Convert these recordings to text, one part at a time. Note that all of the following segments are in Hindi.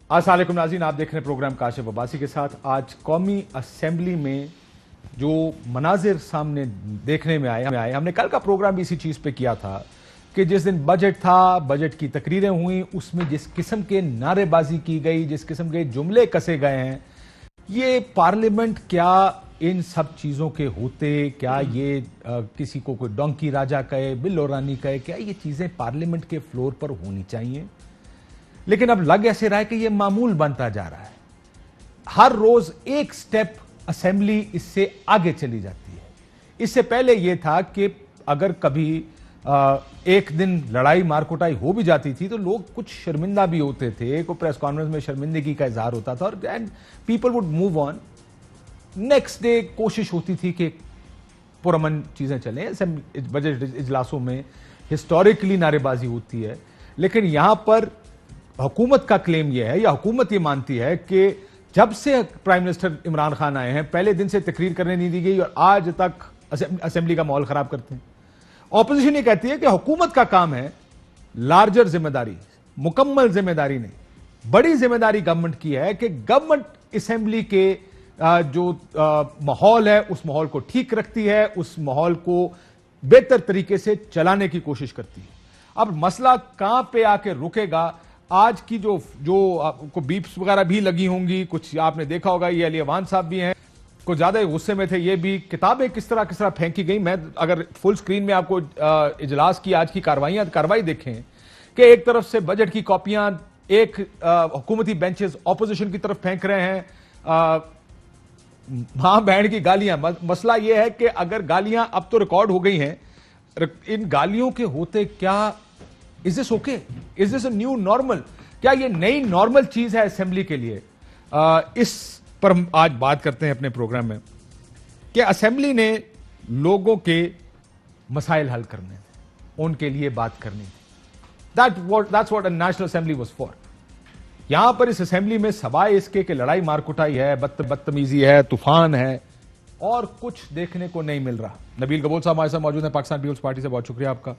अस्सलामुअलैकुम नाज़रीन, आप देख रहे हैं प्रोग्राम काशिफ अब्बासी के साथ। आज कौमी असेंबली में जो मनाजिर सामने देखने में आए, हमने कल का प्रोग्राम भी इसी चीज़ पे किया था कि जिस दिन बजट था, बजट की तकरीरें हुई, उसमें जिस किस्म के नारेबाजी की गई, जिस किस्म के जुमले कसे गए हैं, ये पार्लियामेंट क्या इन सब चीज़ों के होते, क्या ये किसी को कोई डोंकी राजा कहे, बिल्लो रानी कहे, क्या ये चीज़ें पार्लियामेंट के फ्लोर पर होनी चाहिए? लेकिन अब लग ऐसे रहा है कि यह मामूल बनता जा रहा है। हर रोज एक स्टेप असेंबली इससे आगे चली जाती है। इससे पहले यह था कि अगर कभी एक दिन लड़ाई मारकुटाई हो भी जाती थी तो लोग कुछ शर्मिंदा भी होते थे, कोई प्रेस कॉन्फ्रेंस में शर्मिंदगी का इजहार होता था और and people would move on. Next day कोशिश होती थी कि पुरअमन चीजें चलें। बजट इजलासों में हिस्टोरिकली नारेबाजी होती है, लेकिन यहां पर हुकूमत का क्लेम यह है या हुकूमत ये मानती है कि जब से प्राइम मिनिस्टर इमरान खान आए हैं पहले दिन से तकरीर करने नहीं दी गई और आज तक असेंबली का माहौल खराब करते हैं। ऑपोजिशन ये कहती है कि हुकूमत का काम है लार्जर जिम्मेदारी, मुकम्मल जिम्मेदारी नहीं, बड़ी जिम्मेदारी गवर्नमेंट की है कि गवर्नमेंट असेंबली के जो माहौल है उस माहौल को ठीक रखती है, उस माहौल को बेहतर तरीके से चलाने की कोशिश करती है। अब मसला कहां पे आके रुकेगा? आज की जो आपको बीप्स वगैरह भी लगी होंगी, कुछ आपने देखा होगा, ये अली अवान साहब भी हैं, कुछ ज्यादा गुस्से में थे, ये भी किताबें किस तरह फेंकी गई। मैं अगर फुल स्क्रीन में आपको इजलास की आज की कार्रवाई देखें कि एक तरफ से बजट की कॉपियां एक हुकूमती बेंचेस ऑपोजिशन की तरफ फेंक रहे हैं, मां बहन की गालियां। मसला यह है कि अगर गालियां अब तो रिकॉर्ड हो गई हैं, इन गालियों के होते क्या is this okay? Is this a new normal? क्या ये नई नॉर्मल चीज है असेंबली के लिए? इस पर हम आज बात करते हैं अपने प्रोग्राम में कि असेंबली ने लोगों के मसाइल हल करने, उनके लिए बात करनी थी। That's what a national assembly was for. यहां पर इस असेंबली में सवाए इसके कि लड़ाई मारकुटाई है, बदतमीजी है, तूफान है, और कुछ देखने को नहीं मिल रहा। नबील गबोल साहब हमारे साथ मौजूद हैं पाकिस्तान पीपल्स पार्टी से, बहुत शुक्रिया आपका।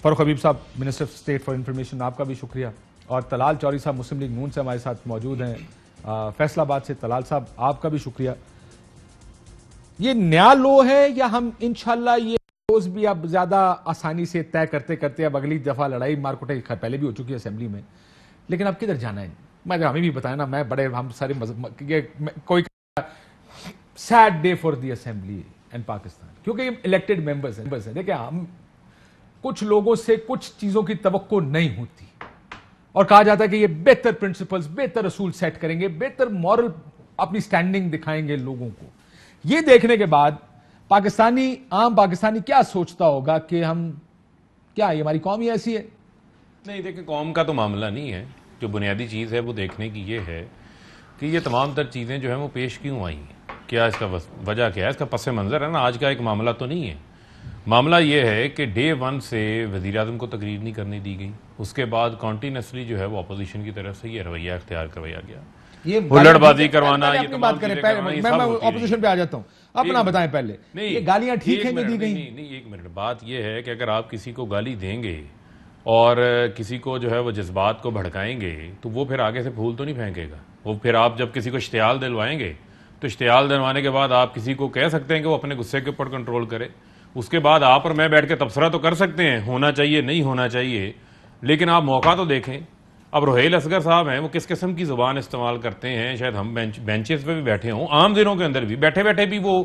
फरूख हबीब साहब minister of state for information, आपका भी शुक्रिया। और तलाल चौधरी साहब मुस्लिम लीग नून से हमारे साथ मौजूद हैं फैसलाबाद से। तलाल साहब आपका भी शुक्रिया। ये नया लो है या हम इंशाल्लाह ये रोज भी अब ज्यादा आसानी से तय करते करते, अब अगली दफा लड़ाई मारकुटाई पहले भी हो चुकी है असेंबली में, लेकिन अब किधर जाना है? मैं हमें भी बताया ना, मैं बड़े हम सारे कोई sad day for the assembly and Pakistan, क्योंकि ये इलेक्टेड मेंबर्स हैं। देखिए, हम कुछ लोगों से कुछ चीजों की तवक्को नहीं होती और कहा जाता है कि ये बेहतर प्रिंसिपल्स, बेहतर असूल सेट करेंगे, बेहतर मॉरल अपनी स्टैंडिंग दिखाएंगे लोगों को। ये देखने के बाद आम पाकिस्तानी क्या सोचता होगा कि हम क्या, ये हमारी कौम ही ऐसी है? नहीं, देखिए, कौम का तो मामला नहीं है। जो बुनियादी चीज़ है वो देखने की ये है कि ये तमाम तर चीज़ें जो हैं वो पेश क्यों आई हैं, क्या इसका वजह क्या है, इसका पस मंज़र है ना। आज का एक मामला तो नहीं है। मामला ये है कि डे वन से वज़ीर आज़म को तकरीर नहीं करने दी गई, उसके बाद कॉन्टीन्यूसली जो है वो अपोजिशन की तरफ से ये रवैया इख्तियार करवाया गया, ये हुल्लड़बाजी करवाना। ये बात करें पहले, मैं ऑपोजिशन पे आ जाता हूँ, अपना बताएं पहले। ये गालियां ठीक है दी गई? नहीं, एक मिनट। बात ये है कि अगर आप किसी को गाली देंगे और किसी को जो है वो जज्बात को भड़काएंगे तो वो फिर आगे से फूल तो नहीं फेंकेगा। वो फिर आप जब किसी को इश्तियाल दिलवाएंगे तो इश्तियाल दिलवाने के बाद आप किसी को कह सकते हैं कि वो अपने गुस्से के ऊपर कंट्रोल करे। उसके बाद आप और मैं बैठ के तबसरा तो कर सकते हैं, होना चाहिए नहीं होना चाहिए, लेकिन आप मौका तो देखें। अब रोहेल असगर साहब हैं, वो किस किस्म की ज़ुबान इस्तेमाल करते हैं, शायद हम बेंचेस पे भी बैठे हों, आम दिनों के अंदर भी बैठे बैठे भी वो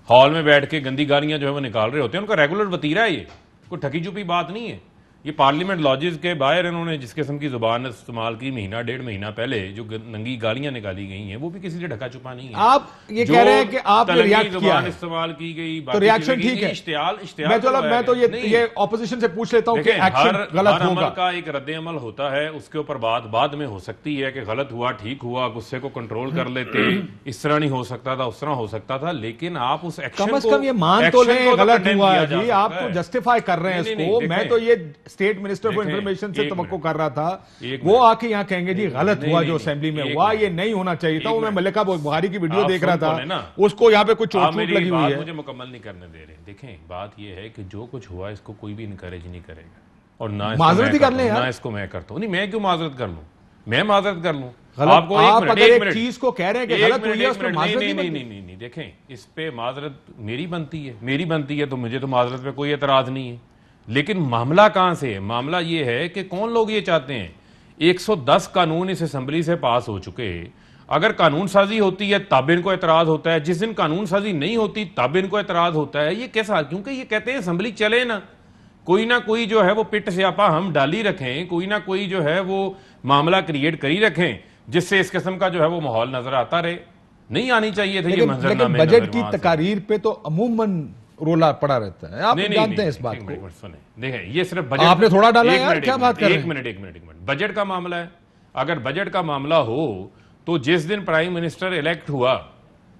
हॉल में बैठ के गंदी गालियां जो है वो निकाल रहे होते हैं। उनका रेगुलर वतीरा है, ये कोई ठकी चुपी बात नहीं है। ये पार्लियामेंट लॉजेस के बाहर इन्होंने जिस किस्म की जुबान इस्तेमाल की महीना डेढ़ महीना पहले, जो नंगी गालियां निकाली गई हैं, वो भी किसी से ढका छुपा नहीं है। आप ये कह रहे हैं कि आपने रिएक्ट किया है, इस्तेमाल की गई, तो रिएक्शन ठीक है। मैं तो ये ऑपोजिशन से पूछ लेता हूं कि एक्शन गलत होगा का एक रद्द अमल होता है, उसके ऊपर बात बाद में हो सकती है कि गलत हुआ, ठीक हुआ, गुस्से को कंट्रोल कर लेते, इस तरह नहीं हो सकता था, उस तरह हो सकता था, लेकिन आप उस एक्शन कम से कम ये मान तो लें गलत हुआ है जी। आप तो जस्टिफाई कर रहे हैं इसको। मैं तो ये स्टेट मिनिस्टर फॉर इंफॉर्मेशन से तवक्को कर रहा था, वो आके यहाँ कहेंगे जी गलत हुआ जो असेंबली में हुआ, ये नहीं होना चाहिए था। वो मैं मल्लिका बुखारी की वीडियो देख रहा था, उसको यहाँ पे कुछ चोट लगी हुई है। मुझे मुकम्मल नहीं करने दे रहे। देखें, बात ये है कि जो कुछ हुआ इसको कोई भी इनकरेज नहीं करेगा और ना माजरत कर ले, ना इसको मैं करता हूँ। नहीं, मैं क्यों माजरत कर लूँ? मैं माजरत कर लूँ? गलत आप अगर एक चीज को कह रहे हैं कि गलत हुई है उस पर माजरत नहीं, देखें इस पे माजरत मेरी बनती है तो मुझे तो माजरत पे कोई एतराज नहीं है, लेकिन मामला कहां से है? मामला ये है कि कौन लोग ये चाहते हैं, 110 कानून इस असेंबली से पास हो चुके, अगर कानून साजी होती है तब इनको एतराज होता है, जिस दिन कानून साजी नहीं होती तब इनको एतराज होता है। ये कैसा? क्योंकि ये कहते हैं असेंबली चले ना कोई जो है वो पिट स्यापा हम डाली रखें, कोई ना कोई जो है वो मामला क्रिएट करी रखें जिससे इस किस्म का जो है वो माहौल नजर आता रहे। नहीं आनी चाहिए था ये मंजरनामे। बजट की तकारीर पे तो अमूमन रोला पड़ा रहता है, आप जानते हैं इस बात को। सुने, देखें ये सिर्फ बजट आपने थोड़ा डाला यार, क्या बात कर रहे हैं? एक मिनट, बजट का मामला है। अगर बजट का मामला हो तो जिस दिन प्राइम मिनिस्टर इलेक्ट हुआ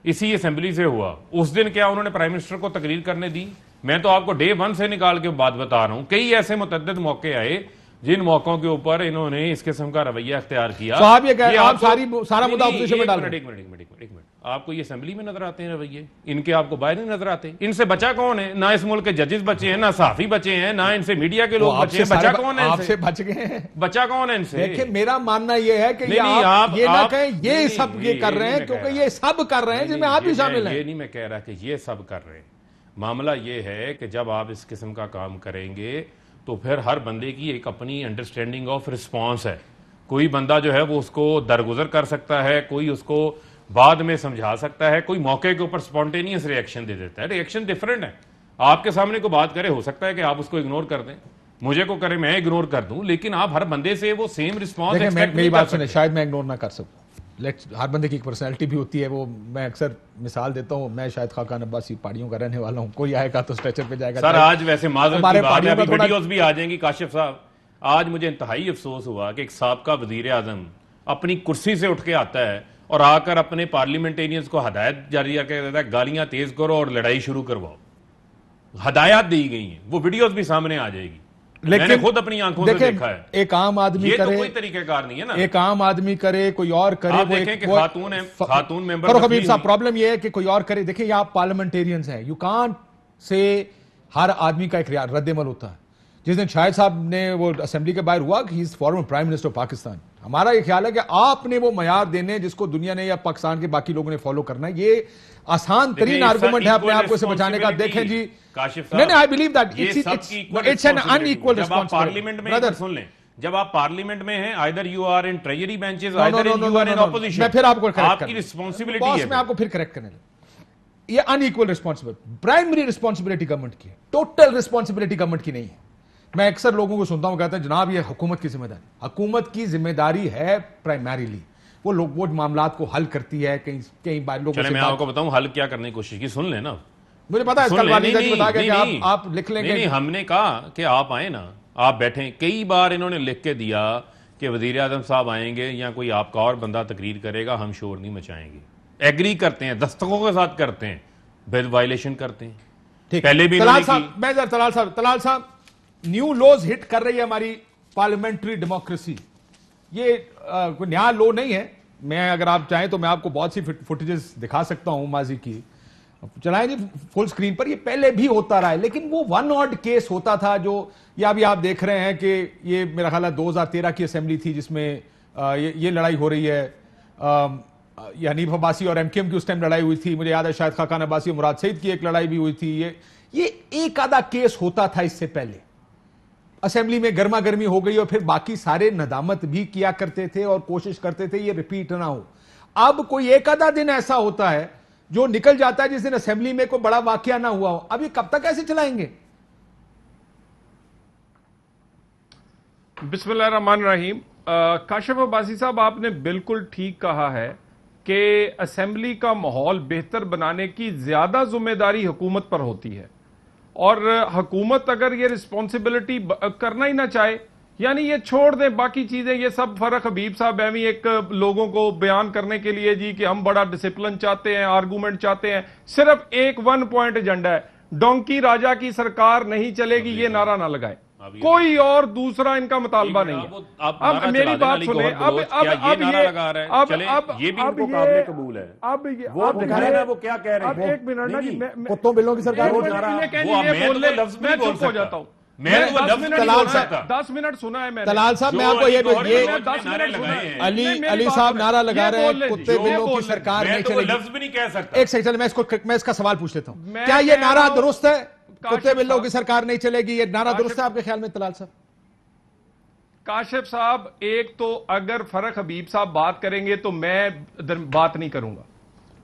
इसी असेंबली से हुआ, उस दिन क्या उन्होंने प्राइम मिनिस्टर को तकरीर करने दी? मैं तो आपको डे 1 से निकाल के बात बता रहा हूं, कई ऐसे मुतअद्दिद मौके आए जिन मौकों के ऊपर इन्होंने इस किस्म का रवैया अख्तियार किया। आप ये कह रहे हैं आप सारा मुद्दा ऑपोजिशन में डाल रहे हैं। एक मिनट, आपको ये असेंबली में नजर आते हैं रवैये, इनके आपको बाहर नहीं नजर आते? इनसे बचा कौन है? ना इस मुल्क के जजेस बचे हैं, ना सहाफी बचे हैं, ना इनसे मीडिया के लोग बचे हैं। बचा कौन है? आपसे बच गए हैं। बचा कौन है इनसे? देखिए मेरा मानना यह है कि आप ये ना कहें ये सब ये कर रहे हैं, क्योंकि ये सब कर रहे हैं जिसमें आप भी शामिल हैं। ये नहीं मैं कह रहा कि ये सब कर रहे हैं। मामला ये है कि जब आप इस किस्म का काम करेंगे तो फिर हर बंदे की एक अपनी अंडरस्टैंडिंग ऑफ रिस्पॉन्स है। कोई बंदा जो है वो उसको दरगुजर कर सकता है, कोई उसको बाद में समझा सकता है, कोई मौके के ऊपर स्पॉन्टेनियस रिएक्शन दे देता है। रिएक्शन डिफरेंट है। आपके सामने को बात करे, हो सकता है कि आप उसको इग्नोर कर दें, मुझे को करे मैं इग्नोर कर दूं, लेकिन आप हर बंदे से वो सेम रिस्पॉन्स एक्सपेक्ट मेरी बात सुने, शायद मैं इग्नोर ना कर सकूं, हर बंदे की एक पर्सनैलिटी भी होती है। वो मैं अक्सर मिसाल देता हूं, मैं शायद खाकान अब्बासी पहाड़ियों का रहने वाला हूं, कोई आएगा तो स्ट्रेचर पे जाएगा। सर आज वैसे माजरत की बात है, अभी वीडियोस भी आ जाएंगी। काशिफ साहब, आज मुझे इंतहाई अफसोस हुआ कि एक साबका वजीर आजम अपनी कुर्सी से उठ के आता है और आकर अपने पार्लियामेंटेरियंस को हदायत जारी करके देता है, गालियां तेज करो और लड़ाई शुरू करवाओ। हदायत दी गई है, वो वीडियोस भी सामने आ जाएगी, मैंने खुद अपनी आंखों से देखा है। एक आम आदमी ये करे, तो कोई तरीकेकार नहीं है ना। एक आम आदमी करे, कोई और करे। आप देखें कि खातून मेंबर हबीब साहब, प्रॉब्लम ये है कि कोई और करे। देखिए आप पार्लियामेंटेरियंस हैं, यू कांट से हर आदमी का एक रद्द-ए-अमल होता है। जिस दिन शाहिद साहब ने वो असेंबली के बाहर हुआ कि he is former prime minister of Pakistan, हमारा ये ख्याल है कि आपने वो मयार देने जिसको दुनिया ने या पाकिस्तान के बाकी लोगों ने फॉलो करना है। ये आसान तरीन आर्गुमेंट है अपने आप को इसे बचाने का। देखें जी, नहीं I believe that it's an unequal responsibility. Parliament में सुन लें, जब आप पार्लियामेंट में हैं, either you are in treasury benches, either you are in opposition. मैं फिर आपको आपकी रिस्पांसिबिलिटी है, मैं आपको फिर करेक्ट करने लगा। ये unequal responsibility, primary responsibility government की है, टोटल रिस्पांसिबिलिटी गवर्नमेंट की नहीं है। मैं अक्सर लोगों को सुनता हूं कहते हैं जनाब ये हुकूमत की जिम्मेदारी। हुकूमत की जिम्मेदारी है प्राइमरीली वो लोग वो मामलात को हल करती है। कई बार लोगों से मैं आपको बताऊं हल क्या करने की कोशिश की, सुन लेना। मुझे पता है कल वाली बता के आप लिख लेंगे। नहीं, हमने कहा कि आप आए ना, आप बैठे। कई बार इन्होंने लिख के दिया कि वजीर आजम साहब आएंगे या कोई आपका और बंदा तकरीर करेगा, हम शोर नहीं मचाएंगे। एग्री करते हैं, दस्तकों के साथ करते हैं, बिल वायलेशन करते हैं। ठीक, पहले भी तलाल साहब न्यू लॉज हिट कर रही है हमारी पार्लियामेंट्री डेमोक्रेसी। ये कोई नया लॉ नहीं है। मैं अगर आप चाहें तो मैं आपको बहुत सी फुटेजेस दिखा सकता हूं माजी की, चलाएं जी फुल स्क्रीन पर। ये पहले भी होता रहा है, लेकिन वो वन ऑड केस होता था जो या भी आप देख रहे हैं कि ये मेरा ख्याल है 2013 की असेंबली थी जिसमें ये लड़ाई हो रही है। ये हनीफ अब्बासी और एमकेएम की उस टाइम लड़ाई हुई थी। मुझे याद है शायद खाकान अब्बासी और मुराद सईद की एक लड़ाई भी हुई थी। ये एक आधा केस होता था इससे पहले। असेंबली में गर्मा गर्मी हो गई और फिर बाकी सारे नदामत भी किया करते थे और कोशिश करते थे ये रिपीट ना हो। अब कोई एक आधा दिन ऐसा होता है जो निकल जाता है जिस दिन असेंबली में कोई बड़ा वाकया ना हुआ हो। अब ये कब तक ऐसे चलाएंगे? बिस्मिल्लाहिर्रहमानिर्रहीम। काशिफ अब्बासी साहब, आपने बिल्कुल ठीक कहा है कि असेंबली का माहौल बेहतर बनाने की ज्यादा जिम्मेदारी हुकूमत पर होती है, और हुकूमत अगर ये रिस्पॉन्सिबिलिटी करना ही ना चाहे, यानी ये छोड़ दें बाकी चीजें, ये सब फर्क हबीब साहब एवं एक लोगों को बयान करने के लिए जी कि हम बड़ा डिसिप्लिन चाहते हैं, आर्गूमेंट चाहते हैं, सिर्फ एक 1 पॉइंट एजेंडा है, डोंकी राजा की सरकार नहीं चलेगी, ये नारा ना लगाए, कोई और दूसरा इनका मुतालबा नहीं है। अब मेरी बात सुने, अब ये भी इनको काबिल कबूल है। अब वो दिखा रहे हैं वो क्या कह रहे हैं। अब एक मिनट ना जी, कुत्तों बिल्लों की सरकार मैं चुप हो जाता हूं। मैं वो लफ्ज नहीं तलाल बोल साहब सकता। 10 मिनट सुना है मैंने। तलाल साहब मैं जो आपको ये अली गौहर ये ने 10 नारे मिनट सुना लगाए है। हैं। अली नहीं, मेरी अली बात साहब सुने। नारा लगा ये रहे हैं बोल लें, कुत्ते ये बिल्लों बोल की लें। सरकार मैं नहीं तो वो चलेगी। लफ्ज भी नहीं कह सकता। एक सेकंड मैं इसका सवाल पूछ लेता हूं, मैं क्या ये कह नारा रहा हूं- दुरुस्त है? काशिफ कुत्ते बिल्लों साहब- की सरकार नहीं चलेगी, ये नारा दुरुस्त है काशिफ- आपके ख्याल में तलाल साहब? काशिफ साहब, एक तो अगर फरक हबीब साहब बात करेंगे तो मैं बात नहीं करूंगा।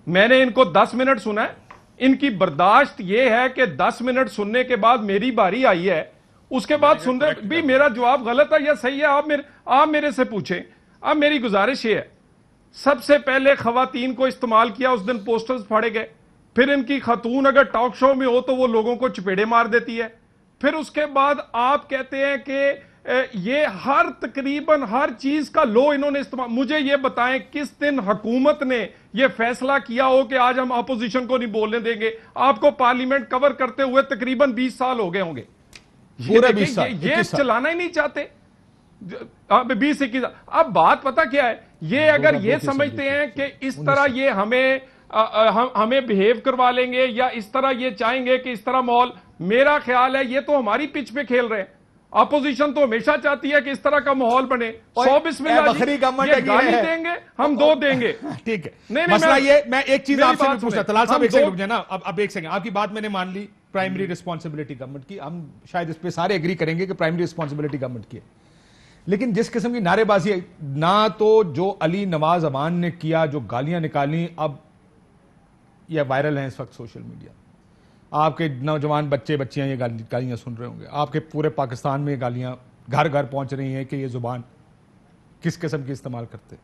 मैंने इनको 10 मिनट सुना है, इनकी बर्दाश्त यह है कि 10 मिनट सुनने के बाद मेरी बारी आई है, उसके बाद सुन रहे भी मेरा जवाब गलत है या सही है, आप मेरे से पूछें। अब मेरी गुजारिश ये है, सबसे पहले खवातीन को इस्तेमाल किया, उस दिन पोस्टर्स फाड़े गए। फिर इनकी खातून अगर टॉक शो में हो तो वो लोगों को चपेड़े मार देती है। फिर उसके बाद आप कहते हैं कि ये तकरीबन हर चीज का लो इन्होंने इस्तेमाल। मुझे ये बताएं किस दिन हुकूमत ने ये फैसला किया हो कि आज हम अपोजिशन को नहीं बोलने देंगे? आपको पार्लियामेंट कवर करते हुए तकरीबन 20 साल हो गए होंगे। पूरे 20 साल, ये 21 साल। चलाना ही नहीं चाहते। 20-21। अब बात पता क्या है, ये अगर ये समझते हैं कि इस तरह ये हमें बिहेव करवा लेंगे या इस तरह ये चाहेंगे कि इस तरह माहौल, मेरा ख्याल है ये तो हमारी पिच पे खेल रहे हैं। अपोजिशन तो हमेशा चाहती है कि इस तरह का माहौल बने। 100 बिस्मिल्लाह जी, बखरी गवर्नमेंट ये है, गाली ये है। देंगे, हम 2 देंगे। ठीक है, नहीं, मसला ये, मैं एक चीज मेरी आपसे बात भी पूछता, सुने। तलाल साहब हम एक सेकंड दो- रुक जाए ना। अब एक सेकंड, आपकी बात मैंने मान ली, प्राइमरी रिस्पॉन्सिबिलिटी गवर्नमेंट की, हम शायद इस पे सारे एग्री करेंगे कि प्राइमरी रिस्पॉन्सिबिलिटी गवर्नमेंट की है। लेकिन जिस किस्म की नारेबाजी है ना, तो जो अली नवाज अमान ने किया, जो गालियां निकाली, अब यह वायरल हैं इस वक्त सोशल मीडिया। आपके नौजवान बच्चे बच्चियां ये गालियां सुन रहे होंगे, आपके पूरे पाकिस्तान में गालियां घर घर पहुंच रही हैं कि ये जुबान किस किस्म की इस्तेमाल करते।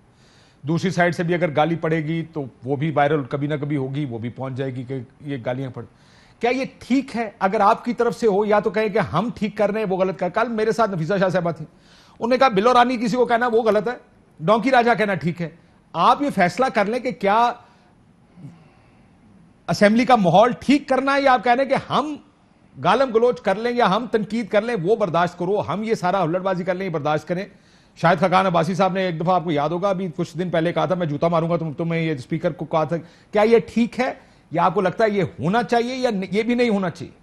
दूसरी साइड से भी अगर गाली पड़ेगी तो वो भी वायरल कभी ना कभी होगी, वो भी पहुंच जाएगी कि ये गालियां पड़। क्या ये ठीक है? अगर आपकी तरफ से हो, या तो कहें कि हम ठीक कर रहे हैं, वो गलत कर। कल मेरे साथ नफीसा शाह साहबा थी, उन्होंने कहा बिलो रानी किसी को कहना वो गलत है, डोंकी राजा कहना ठीक है। आप ये फैसला कर लें कि क्या असेंबली का माहौल ठीक करना है, या आप कह रहे हैं कि हम गालम गलोच कर लें या हम तनकीद कर लें, वो बर्दाश्त करो, हम ये सारा हुल्लड़बाजी कर लें, ये बर्दाश्त करें। शायद खकान अब्बासी साहब ने एक दफा, आपको याद होगा, अभी कुछ दिन पहले कहा था मैं जूता मारूंगा तुम्हें, ये स्पीकर को कहा था। क्या ये ठीक है, या आपको लगता है ये होना चाहिए, या ये भी नहीं होना चाहिए?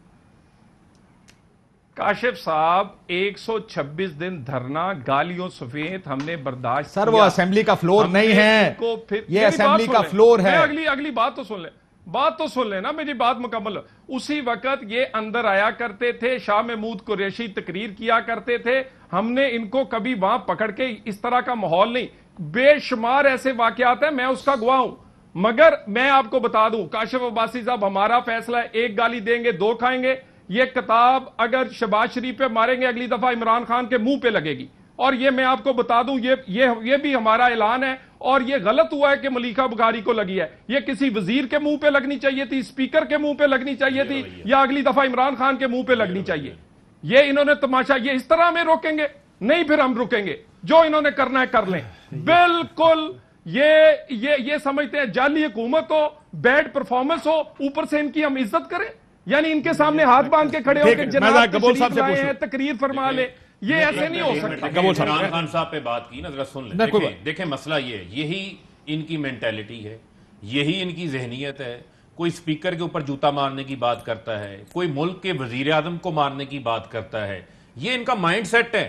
काशिफ साहब, 126 दिन धरना, गालियों सफेद हमने बर्दाश्त सर वो किया। असेंबली का फ्लोर हमने नहीं है, इनको फिर ये मेरी बात असेंबली सुन का लें। फ्लोर है। मैं अगली बात तो सुन लेना, मेरी बात मुकम्मल। उसी वक्त ये अंदर आया करते थे, शाह महमूद कुरैशी तकरीर किया करते थे, हमने इनको कभी वहां पकड़ के इस तरह का माहौल नहीं। बेशुमार ऐसे वाकयात हैं, मैं उसका गवाह हूं। मगर मैं आपको बता दूं, काशिफ अब्बासी साहब, हमारा फैसला है, 1 गाली देंगे 2 खाएंगे। ये किताब अगर शहबाज शरीफ पे मारेंगे, अगली दफा इमरान खान के मुंह पे लगेगी। और ये मैं आपको बता दूं, ये भी हमारा ऐलान है। और ये गलत हुआ है कि मलिका बुखारी को लगी है, ये किसी वजीर के मुंह पे लगनी चाहिए थी, स्पीकर के मुंह पे लगनी चाहिए थी, या अगली दफा इमरान खान के मुंह पे लगनी चाहिए। ये इन्होंने तमाशा, ये इस तरह में रोकेंगे नहीं, फिर हम रुकेंगे। जो इन्होंने करना है कर लें। बिल्कुल ये समझते हैं जाली हुकूमत हो, बैड परफॉर्मेंस हो, ऊपर से इनकी हम इज्जत करें, यानी इनके सामने हाथ बांध के खड़े होकर जनाब गबोल साहब से लाए पूछूं। हैं, तकरीर फरमा ले, ये ऐसे नहीं हो सकता। इमरान खान साहब पे बात की ना, जरा सुन नहीं, कोई लें। देखें मसला ये है, यही इनकी मेंटेलिटी है, यही इनकी जहनीत है। कोई स्पीकर के ऊपर जूता मारने की बात करता है, कोई मुल्क के वजीर आजम को मारने की बात करता है, ये इनका माइंड सेट है।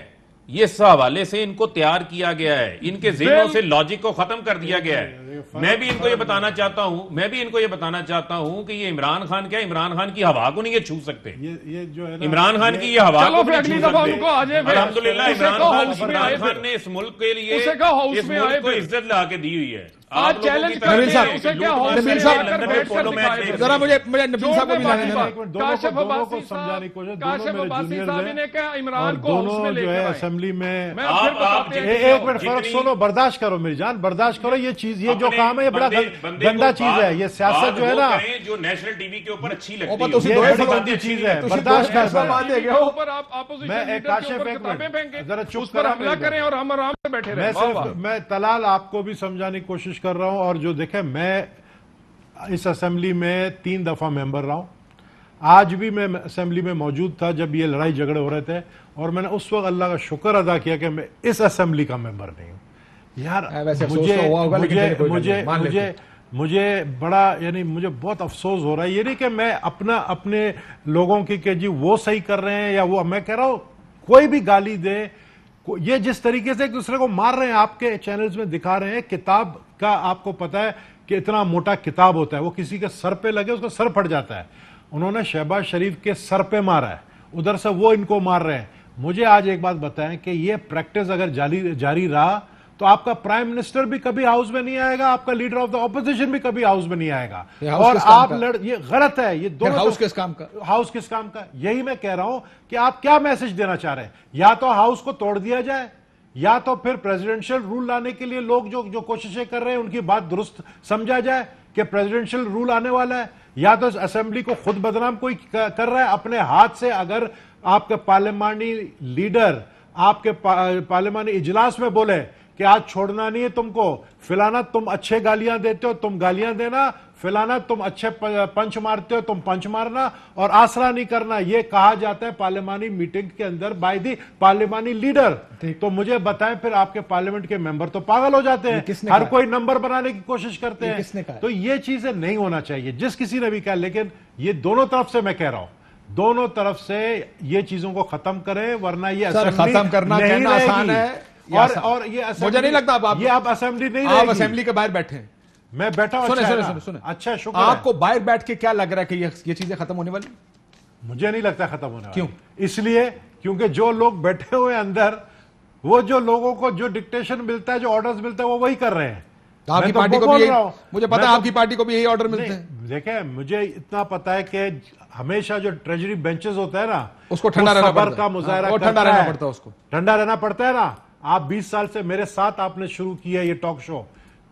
ये इस हवाले से इनको तैयार किया गया है, इनके ज़हनों से लॉजिक को खत्म कर दिया गया है। मैं भी इनको ये बताना चाहता हूं कि ये इमरान खान क्या, इमरान खान की हवा को नहीं ये छू सकते। ये जो है ना, इमरान खान की ये हवा चलो को फिर नहीं अगली छू दफा सकते। उनको आ जाए, अल्हम्दुलिल्लाह उसे कहो हाउस में आए इमरान खान फिर। ने इस मुल्क के लिए, उसे कहो हाउस इस में मुल्क आए को फिर। इज्जत ला के दी हुई है। आज आप लोगों चैलेंज की करते तरह नबील साहब, हैं, उसे क्या हाउस नबील में साहब, आकर लंदन में बैठ कर पोलो मैच दिखाए। देख जरा मुझे नबील साहब को भी लाने देना। काशिफ अब्बासी समझाने की कोशिश, काशिफ दोनों मेरे अब्बासी जूनियर साहब हैं, ने कहा और इमरान को हाउस में दोनों जो लेकर है आए। असेंबली में। मैं फिर बताते हैं एक मिनट फर्क सुनो, बर्दाश्त करो मेरी जान, बर्दाश्त करो। ये चीज, ये जो काम है, ये बड़ा गंदा चीज है। ये सियासत जो है ना, जो नेशनल टीवी के ऊपर अच्छी लगती ਉਹ ਤੁਸੀਂ ये ਦੋਏ बड़ी फैसला गंदी चीज है, ਤੁਸੀਂ बर्दाश्त ਦੋਏ फैसला कर। बात दे गए हो। ऊपर आप ऑपोजिशन मैं लीडर के काशिफ ऊपर एक किताबें मिनट, फेंके, जरा चुप उस पर करो हमला मेरी करें और हम आराम से बैठे मैं रहे। वाह, सिर्फ मैं तलाल आपको भी समझाने की कोशिश कर रहा हूं। और जो देखे, मैं इस असेंबली में 3 दफा मेंबर रहा हूं। आज भी मैं असेंबली में मौजूद था जब ये लड़ाई झगड़े हो रहे थे, और मैंने उस वक्त अल्लाह का शुक्र अदा किया कि मैं इस असेंबली का मेंबर नहीं हूं। यार वैसे अफसोस तो हुआ होगा, लेकिन चलिए कोई बात नहीं, मान लेते मुझे बड़ा यानी मुझे बहुत अफसोस हो रहा है। ये नहीं कि मैं अपने लोगों की कि जी वो सही कर रहे हैं या वो, मैं कह रहा हूं कोई भी गाली दे, ये जिस तरीके से एक दूसरे को मार रहे हैं, आपके चैनल्स में दिखा रहे हैं। किताब का आपको पता है कि इतना मोटा किताब होता है, वो किसी के सर पे लगे उसका सर फट जाता है। उन्होंने शहबाज शरीफ के सर पे मारा है, उधर से वो इनको मार रहे हैं। मुझे आज एक बात बताएं कि ये प्रैक्टिस अगर जारी रहा तो आपका प्राइम मिनिस्टर भी कभी हाउस में नहीं आएगा, आपका लीडर ऑफ द ऑपोजिशन भी कभी हाउस में नहीं आएगा। और आप ये गलत है। ये दोनों हाउस किस काम का, हाउस किस काम का? यही मैं कह रहा हूं कि आप क्या मैसेज देना चाह रहे हैं। या तो हाउस को तोड़ दिया जाए, या तो फिर प्रेसिडेंशियल रूल लाने के लिए लोग जो कोशिशें कर रहे हैं उनकी बात दुरुस्त समझा जाए कि प्रेसिडेंशियल रूल आने वाला है, या तो असेंबली को खुद बदनाम कोई कर रहा है अपने हाथ से। अगर आपके पार्लिमानी लीडर आपके पार्लिमानी इजलास में बोले कि आज छोड़ना नहीं है तुमको, फिलाना तुम अच्छे गालियां देते हो तुम गालियां देना, फिलाना तुम अच्छे पंच मारते हो तुम पंच मारना, और आसरा नहीं करना, यह कहा जाता है पार्लिमानी मीटिंग के अंदर बाय दी पार्लिमानी लीडर। तो मुझे बताएं फिर आपके पार्लियामेंट के मेंबर तो पागल हो जाते हैं, हर कोई नंबर बनाने की कोशिश करते हैं। तो ये चीजें नहीं होना चाहिए जिस किसी ने भी कहा। लेकिन ये दोनों तरफ से मैं कह रहा हूं, दोनों तरफ से ये चीजों को खत्म करें, वरना ये खत्म करना कहना आसान है। और ये मुझे नहीं लगता आप असेंबली नहीं, आप असेंबली के बाहर बैठे हैं। मैं बैठा हूं। सुने। अच्छा, शुक्र। आपको बाहर बैठ के क्या लग रहा है कि ये चीजें खत्म होने वाली? मुझे नहीं लगता खत्म होने वाली। क्यों? इसलिए क्योंकि जो लोग बैठे हुए अंदर, वो जो लोगों को जो डिक्टेशन मिलता है, जो ऑर्डर्स मिलते हैं, वो वही कर रहे हैं। आपकी पार्टी को भी मुझे पता है, आपकी पार्टी को भी यही ऑर्डर मिलते हैं। देखें, मुझे इतना पता है कि हमेशा जो ट्रेजरी बेंचेस होता है ना, उसको ठंडा रहना पड़ता है, का मुजाहरा ठंडा रहना पड़ता है, उसको ठंडा रहना पड़ता है ना। आप 20 साल से मेरे साथ आपने शुरू किया ये टॉक शो।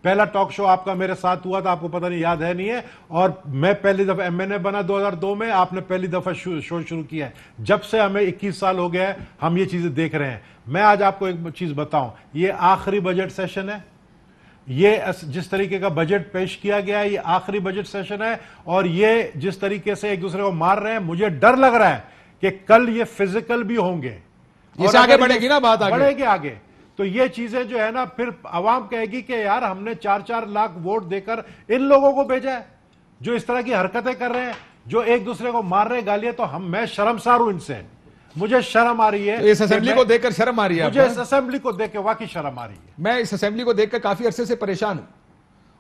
पहला टॉक शो आपका मेरे साथ हुआ था, आपको पता नहीं, याद है नहीं है। और मैं पहली दफा एमएनए बना 2002 में, आपने पहली दफा शो शुरू किया है। जब से हमें 21 साल हो गए, हम ये चीजें देख रहे हैं। मैं आज आपको एक चीज बताऊं, ये आखिरी बजट सेशन है। ये जिस तरीके का बजट पेश किया गया है, ये आखिरी बजट सेशन है। और ये जिस तरीके से एक दूसरे को मार रहे हैं, मुझे डर लग रहा है कि कल ये फिजिकल भी होंगे। और आगे बढ़ेगी ना, बात आगे बढ़ेगी आगे। तो ये चीजें जो है ना, फिर आवाम कहेगी कि यार हमने 4-4 लाख वोट देकर इन लोगों को भेजा है जो इस तरह की हरकतें कर रहे हैं, जो एक दूसरे को मार रहे गालियां। तो मैं शर्मसार हूं इनसे, मुझे शर्म आ रही है। तो इस असेंबली को देखकर शर्म आ रही है? मुझे इस असेंबली को देखकर वाकई शर्म आ रही है। मैं इस असेंबली को देखकर काफी अरसे से परेशान हूं,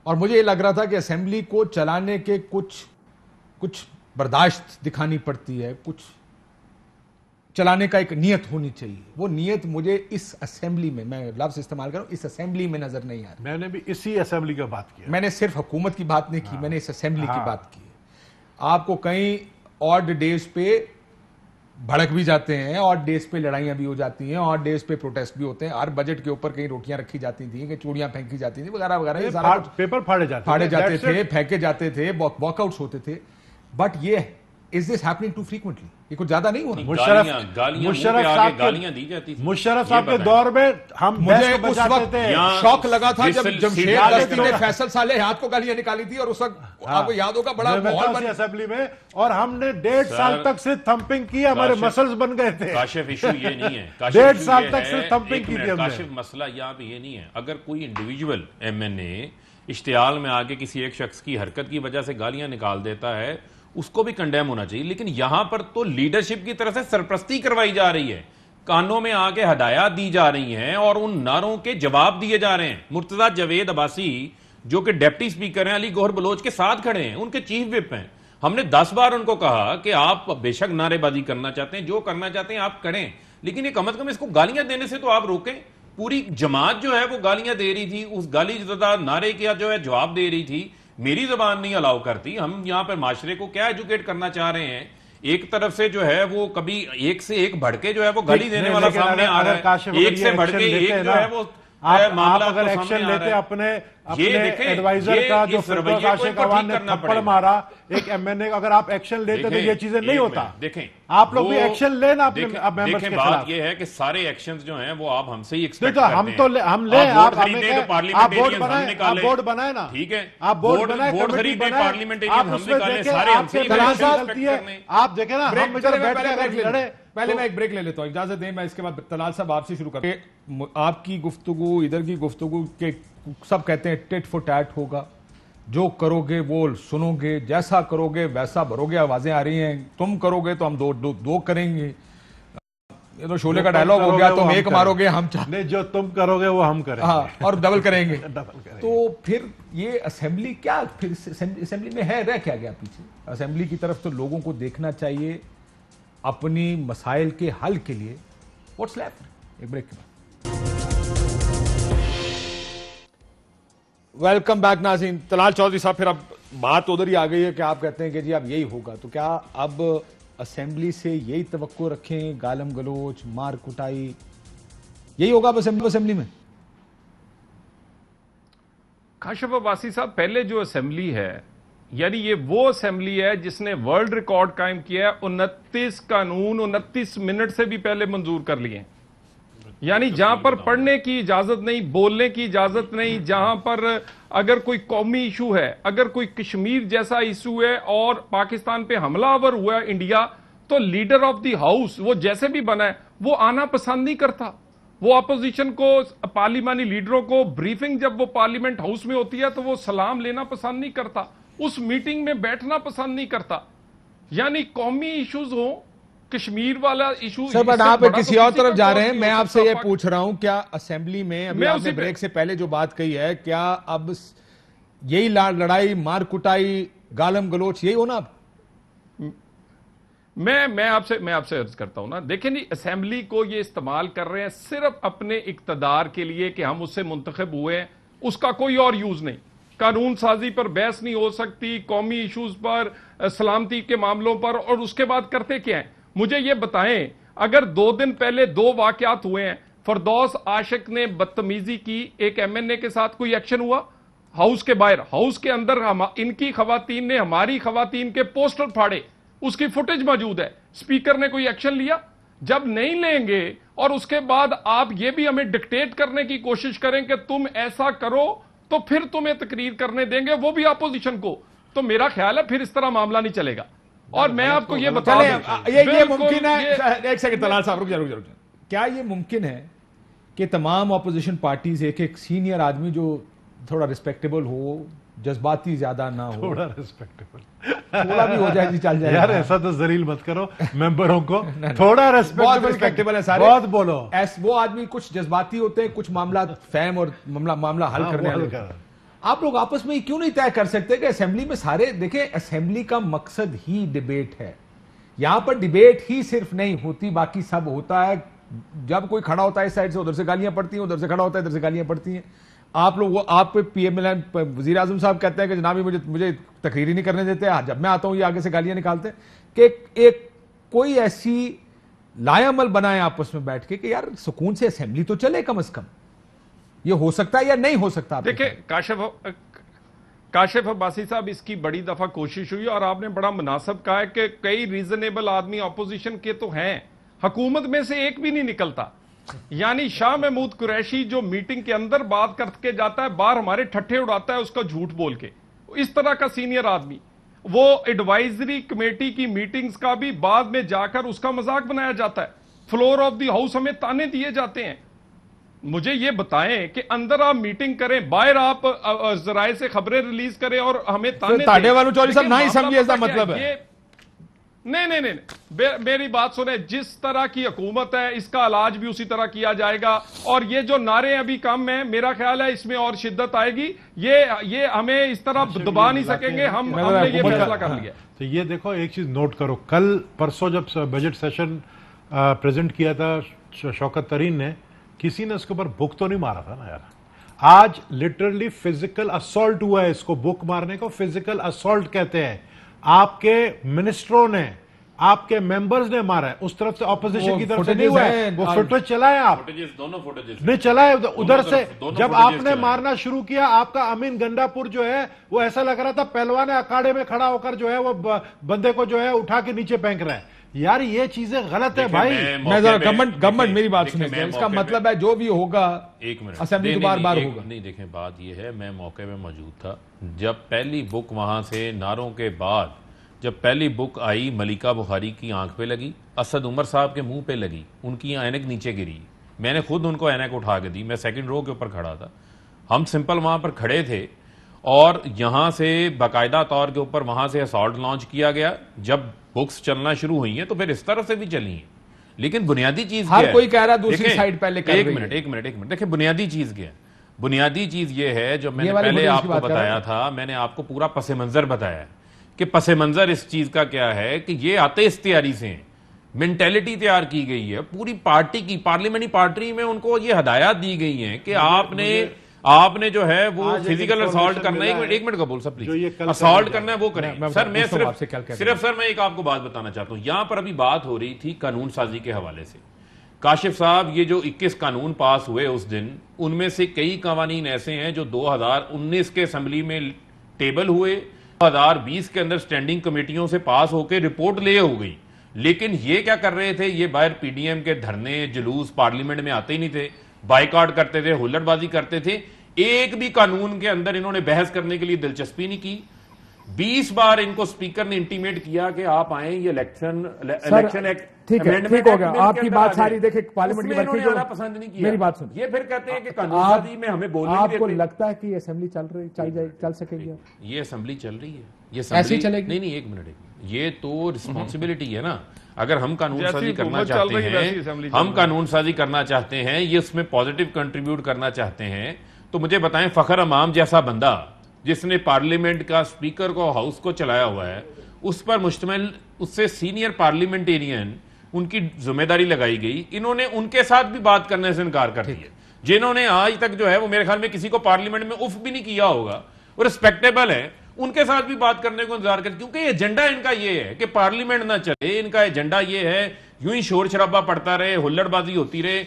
और मुझे ये लग रहा था कि असेंबली को चलाने के कुछ बर्दाश्त दिखानी पड़ती है, कुछ चलाने का एक नियत होनी चाहिए। वो नियत मुझे इस असेंबली में, मैं लफ्ज इस्तेमाल कर रहा हूं, इस असेंबली में नजर नहीं आ रही। मैंने भी इसी असेंबली की बात की। मैंने सिर्फ हुकूमत की बात नहीं की, मैंने इस असेंबली की बात की। आपको कई ऑड डेज पे भड़क भी जाते हैं, ऑड डेज पे लड़ाइयां भी हो जाती हैं, ऑड डेज पे प्रोटेस्ट भी होते हैं। हर बजट के ऊपर कहीं रोटियां रखी जाती थी, कहीं चूड़ियां फेंकी जाती थी, वगैरह वगैरह। सारा पेपर फाड़े जाते थे, फेंके जाते थे, वॉकआउट्स होते थे। बट ये is this happening too frequently? ये कुछ ज्यादा नहीं हो रहा? मुशर्रफ साहब के दौर में हम मुझे उस वक्त शौक लगा था जब जमशेद दस्ती ने फैसल साले हाथ को गालियां निकाली थी, और उस वक्त आपको याद होगा बड़ा माहौल बना असेंबली में, और हमने 1.5 साल तक सिर्फ थंपिंग की, हमारे मसल्स बन गए थे। काशिफ इशू ये नहीं है, 1.5 साल तक सिर्फ थंपिंग की थी हमने। काशिफ मसला यहाँ पे ये नहीं है। अगर कोई इंडिविजुअल एमएनए इश्तियाल में आके किसी एक शख्स की हरकत की वजह से गालियां निकाल देता है, उसको भी कंडेम होना चाहिए। लेकिन यहां पर तो लीडरशिप की तरफ से सरप्रस्ती करवाई जा रही है, कानों में आके हदायत दी जा रही हैं और उन नारों के जवाब दिए जा रहे हैं। मुर्तजा जावेद अब्बासी जो कि डिप्टी स्पीकर हैं, अली गौहर बलोच के साथ खड़े हैं, उनके चीफ विप हैं। हमने 10 बार उनको कहा कि आप बेशक नारेबाजी करना चाहते हैं, जो करना चाहते हैं आप करें, लेकिन ये कम से कम इसको गालियां देने से तो आप रोकें। पूरी जमात जो है वो गालियां दे रही थी, उस गाली ज़दा नारे का जो है जवाब दे रही थी। मेरी जबान नहीं अलाउ करती। हम यहां पर माशरे को क्या एजुकेट करना चाह रहे हैं? एक तरफ से जो है वो कभी एक से एक भड़के जो है वो गाली देने वाला सामने आ रहा है, एक से भड़के एक जो है वो आप अगर एक्शन लेते अपने एडवाइजर का जो फिरदौस आशिक अवान ने थप्पड़ मारा एक एमएनए, अगर आप एक्शन लेते तो ये चीजें नहीं होता। देखें, आप लोग भी एक्शन लेना अपने मेंबर्स के खिलाफ। बात ये है कि सारे एक्शंस जो हैं वो आप हमसे ही एक्सपेक्ट करते हैं। हम ले आप बोर्ड बनाए ना, ठीक है, आप बोर्ड बनाए, बोर्ड खरीदे, पार्लियामेंटेरियन हम निकाले, सारे हमसे ही आप देखें ना, हम इधर बैठ के लड़े। पहले मैं एक ब्रेक ले लेता हूं, इजाजत दें, मैं इसके बाद तलाल साहब आपसे शुरू करते। आपकी गुफ्तगू, इधर की गुफ्तगू के सब कहते हैं टिट फॉर टैट होगा, जो करोगे वो सुनोगे, जैसा करोगे वैसा भरोगे। आवाजें आ रही हैं, तुम करोगे तो हम दो करेंगे। ये तो शोले का डायलॉग हो गया, तुम एक मारोगे हम चार। नहीं, जो तुम करोगे वो हम करेंगे। हाँ, और डबल करेंगे। डबल करेंगे। तो फिर ये असेंबली क्या, फिर असेंबली में है, रह क्या गया पीछे? असेंबली की तरफ तो लोगों को देखना चाहिए अपनी मसाइल के हल के लिए। What's left? एक ब्रेक के बाद। वेलकम बैक नाज़रीन। तलाल चौधरी साहब, फिर अब बात उधर ही आ गई है कि आप कहते हैं कि जी अब यही होगा, तो क्या अब असेंबली से यही तवक्को रखें, गालम गलोच, मार कुटाई, यही होगा अब असेंबली में? काशिफ अब्बासी साहब, पहले जो असेंबली है, यानी ये वो असेंबली है जिसने वर्ल्ड रिकॉर्ड कायम किया है। 29 कानून 29 मिनट से भी पहले मंजूर कर लिए हैं। यानी जहां पर पढ़ने की इजाजत नहीं, बोलने की इजाजत नहीं, जहां पर अगर कोई कौमी इशू है, अगर कोई कश्मीर जैसा इशू है और पाकिस्तान पे हमलावर हुआ है इंडिया, तो लीडर ऑफ द हाउस वो जैसे भी बना है वो आना पसंद नहीं करता। वो अपोजिशन को, पार्लिमानी लीडरों को ब्रीफिंग जब वो पार्लियामेंट हाउस में होती है तो वो सलाम लेना पसंद नहीं करता, उस मीटिंग में बैठना पसंद नहीं करता। यानी कौमी इश्यूज हो, कश्मीर वाला इशू। सर, बट आप किसी और तरफ जा रहे हैं। मैं आपसे ये पूछ रहा हूं, क्या असेंबली में अभी आपने ब्रेक से पहले जो बात कही है, क्या अब यही लड़ाई, मार कुटाई, गालम गलोच, यही होना? मैं आपसे अर्ज करता हूं ना, देखिए नहीं, असेंबली को ये इस्तेमाल कर रहे हैं सिर्फ अपने इक्तदार के लिए कि हम उससे मुंतखब हुए हैं, उसका कोई और यूज नहीं। कानून साजी पर बहस नहीं हो सकती, कौमी इश्यूज पर, सलामती के मामलों पर, और उसके बाद करते क्या है? मुझे ये बताएं, अगर 2 दिन पहले 2 वाकयात हुए हैं, फरदौस आशिक ने बदतमीजी की, एक एमएनए के साथ कोई एक्शन हुआ? हाउस के बाहर, हाउस के अंदर इनकी खवातीन ने हमारी खवातीन के पोस्टर फाड़े, उसकी फुटेज मौजूद है। स्पीकर ने कोई एक्शन लिया? जब नहीं लेंगे और उसके बाद आप ये भी हमें डिक्टेट करने की कोशिश करें कि तुम ऐसा करो, तो फिर तुम्हें तकरीर करने देंगे, वो भी अपोजिशन को, तो मेरा ख्याल है फिर इस तरह मामला नहीं चलेगा। और मैं आपको ये बता दूं, ये मुमकिन है, एक सेकंड तलाल साहब, रुक जा। क्या ये मुमकिन है कि तमाम ऑपोजिशन पार्टीज एक सीनियर आदमी जो थोड़ा रिस्पेक्टेबल हो, जज्बाती ज्यादा ना हो, थोड़ा रिस्पेक्टेबल, थोड़ा भी हो जाए जी, चल जाए यार, ऐसा तो जलील मत करो मेंबरों को। थोड़ा रिस्पेक्टेबल है सारे, बहुत बोलो। वो आदमी कुछ जज्बाती होते हैं, कुछ मामला फैम और मामला हल करने वाले। आप लोग आपस में क्यों नहीं तय कर सकते कि असेंबली में सारे देखें? असेंबली का मकसद ही डिबेट है। यहां पर डिबेट ही सिर्फ नहीं होती, बाकी सब होता है। जब कोई खड़ा होता है इस साइड से, उधर से गालियां पड़ती हैं, उधर से खड़ा होता है, इधर से गालियां पड़ती हैं। आप लोग, वो आप पीएम वजीर आजम साहब कहते हैं कि जनाब मुझे तकरीर ही नहीं करने देते, जब मैं आता हूं ये आगे से गालियां निकालते हैं। कि एक कोई ऐसी लायामल बनाए आपस में बैठ के कि यार सुकून से असेंबली तो चले कम से कम। ये हो सकता है या नहीं हो सकता? देखिए काशिफ अब्बासी साहब, इसकी बड़ी दफा कोशिश हुई और आपने बड़ा मुनासिब कहा है कि कई रीजनेबल आदमी ऑपोजिशन के तो हैं, हुकूमत में से एक भी नहीं निकलता। यानी शाह महमूद कुरैशी जो मीटिंग के अंदर बात करके जाता है, बाहर हमारे ठट्ठे उड़ाता है उसका झूठ बोल के, इस तरह का सीनियर आदमी। वो एडवाइजरी कमेटी की मीटिंग्स का भी बाद में जाकर उसका मजाक बनाया जाता है। फ्लोर ऑफ द हाउस हमें ताने दिए जाते हैं। मुझे ये बताएं कि अंदर आप मीटिंग करें, बाहर आप जराए से खबरें रिलीज करें और हमें ताने ताने वालों चौधरी साहब ना ही समझिए, इसका मतलब है नहीं, मेरी बात सुने, जिस तरह की हुकूमत है इसका इलाज भी उसी तरह किया जाएगा। और ये जो नारे अभी कम है, मेरा ख्याल है इसमें और शिद्दत आएगी। ये हमें इस तरह दबा नहीं सकेंगे, हमने ये फैसला कर लिया। तो ये देखो, एक चीज नोट करो, कल परसों जब बजट सेशन प्रेजेंट किया था शौकत तरीन ने, किसी ने उसके ऊपर बुक तो नहीं मारा था ना यार। आज लिटरली फिजिकल असॉल्ट हुआ है, इसको बुक मारने को फिजिकल असॉल्ट कहते हैं। आपके मिनिस्टरों ने, आपके मेंबर्स ने मारा है, उस तरफ से ऑपोजिशन की तरफ से नहीं हुआ है। वो फुटेज चलाए, आप दोनों फुटेजेस नहीं चलाए उधर से। जब आपने मारना शुरू किया, आपका अमीन गंडापुर जो है वो ऐसा लग रहा था पहलवान अखाड़े में खड़ा होकर जो है वो बंदे को जो है उठा के नीचे फेंक रहा है। यार ये चीजें गलत है भाई। मैं जरा गवर्नमेंट मेरी बात सुने, इसका मतलब है जो भी होगा 1 मिनट असेंबली बार होगा। नहीं, देखें बात ये है, मैं मौके में मौजूद था जब पहली बुक वहां से नारों के बाद जब पहली बुक आई, मलिका बुखारी की आंख पे लगी, असद उमर साहब के मुंह पे लगी, उनकी ऐनक नीचे गिरी, मैंने खुद उनको ऐनक उठा के दी, मैं सेकंड रो के ऊपर खड़ा था, हम सिंपल वहां पर खड़े थे और यहां से बाकायदा तौर के ऊपर वहां से असॉल्ट लॉन्च किया गया। जब बुक्स चलना शुरू हुई हैं तो फिर इस तरह से भी चली हैं, लेकिन बुनियादी चीज क्या हर है? कोई कह रहा है दूसरी देखें, साइड पहले कर एक रही मिनट है। एक मिनट एक मिनट देखिए बुनियादी चीज क्या है। बुनियादी चीज ये है जो मैंने वाली पहले बुनियादी आपको बात कर रहा बताया था, मैंने आपको पूरा पस मंजर बताया कि पस मंजर इस चीज का क्या है कि ये आते इख्तियारी से हैं, मेंटेलिटी तैयार की गई है पूरी पार्टी की, पार्लियामेंट्री पार्टी में उनको ये हदायत दी गई है कि आपने जो है वो आज एक फिजिकल असॉल्ट information करना है। मिला एक मिनट का बोल सब जो ये प्लीज, कल असॉल्ट करने करना है वो करें। मैं सर मैं पूछता हूं आपसे क्या कह सिर्फ सर मैं एक आपको बात बताना चाहता हूं। यहां पर अभी बात हो रही थी कानून साजी के हवाले से। काशिफ साहब, ये जो 21 कानून पास हुए उस दिन, उनमें से कई कवानीन ऐसे हैं जो 2019 के असेंबली में टेबल हुए, 2020 के अंदर स्टैंडिंग कमेटियों से पास होकर रिपोर्ट ले हो गई, लेकिन ये क्या कर रहे थे, ये बाहर पीडीएम के धरने जुलूस पार्लियामेंट में आते ही नहीं थे, बाइकआउट करते थे, हुल्लड़बाजी करते थे। एक भी कानून के अंदर इन्होंने बहस करने के लिए दिलचस्पी नहीं की। 20 बार इनको स्पीकर ने इंटीमेट किया कि आप आए, ये इलेक्शन एक्ट ठीक है, ठीक हो गया। आपकी बात सारी देखे पार्लियामेंट की इन्होंने बैठक आना पसंद नहीं किया। मेरी बात सुन, ये फिर कहते हैं कि कानून साजी में हमें बोलने नहीं आपको देते। लगता है कि असेंबली चल सकेगी? ये असेंबली चल रही है, ये ऐसी असेंबली चलेगी? नहीं एक मिनट, ये तो रिस्पॉन्सिबिलिटी है ना। अगर हम कानून जैसी साजी करना हुकूमत चल चाहते रही है, वैसी असेंबली हैं, चल हम रही है। कानून साजी करना चाहते हैं, ये उसमें पॉजिटिव कंट्रीब्यूट करना चाहते हैं, तो मुझे बताएं फखर अमाम जैसा बंदा जिसने पार्लियामेंट का स्पीकर को हाउस को चलाया हुआ है, उस पर मुश्तमिल उससे सीनियर पार्लियामेंटेरियन उनकी जिम्मेदारी लगाई गई, इन्होंने उनके साथ भी बात करने से इनकार कर दिया, जिन्होंने आज तक जो है वो मेरे ख्याल में किसी को पार्लियामेंट में उफ भी नहीं किया होगा, वो रिस्पेक्टेबल है, उनके साथ भी बात करने को इंतजार करते, क्योंकि एजेंडा इनका ये है कि पार्लियामेंट ना चले। इनका एजेंडा ये है यूं ही शोर शराबा पड़ता रहे, हुल्लड़बाजी होती रहे,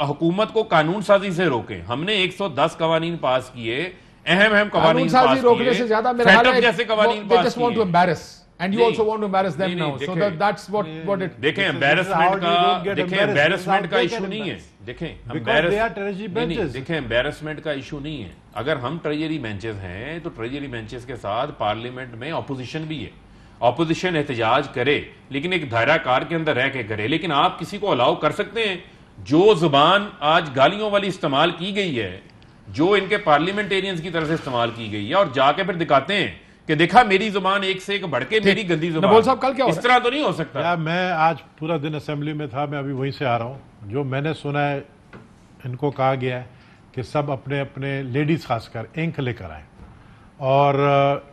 हुकूमत को कानून साजी से रोके। हमने 110 कवानीन पास किए, अहम कवानीन पास रोकने से ज्यादा मेरा ख्याल है जैसे कवानीन पास किए। And you नहीं, also want to embarrass them नहीं, now. नहीं, So देखें, that's what it. देखें how एम्बेरसमेंट you का don't get देखें embarrassed, एम्बेरसमेंट how का they इशू get नहीं है। embarrassed. देखें Because they are treasury नहीं, benches. देखें एम्बेरसमेंट का इशू नहीं है। अगर हम ट्रेजरी बेंचेस हैं तो ट्रेजरी बेंचेस के साथ पार्लियामेंट में ऑपोजिशन भी है, ऑपोजिशन एहतजाज करे, लेकिन एक दायरा कार के अंदर रह के करे। लेकिन आप किसी को अलाउ कर सकते हैं? जो जुबान आज गालियों वाली इस्तेमाल की गई है, जो इनके पार्लियामेंटेरियंस की तरफ से इस्तेमाल की गई है, और जाके फिर दिखाते हैं कि देखा मेरी जुबान एक से एक बढ़ के मेरी गंदी जुबान। नबोल साहब, कल क्या हो इस तरह तो नहीं हो सकता। या मैं आज पूरा दिन असेंबली में था, मैं अभी वहीं से आ रहा हूँ। जो मैंने सुना है, इनको कहा गया है कि सब अपने अपने लेडीज खासकर इंक लेकर आए, और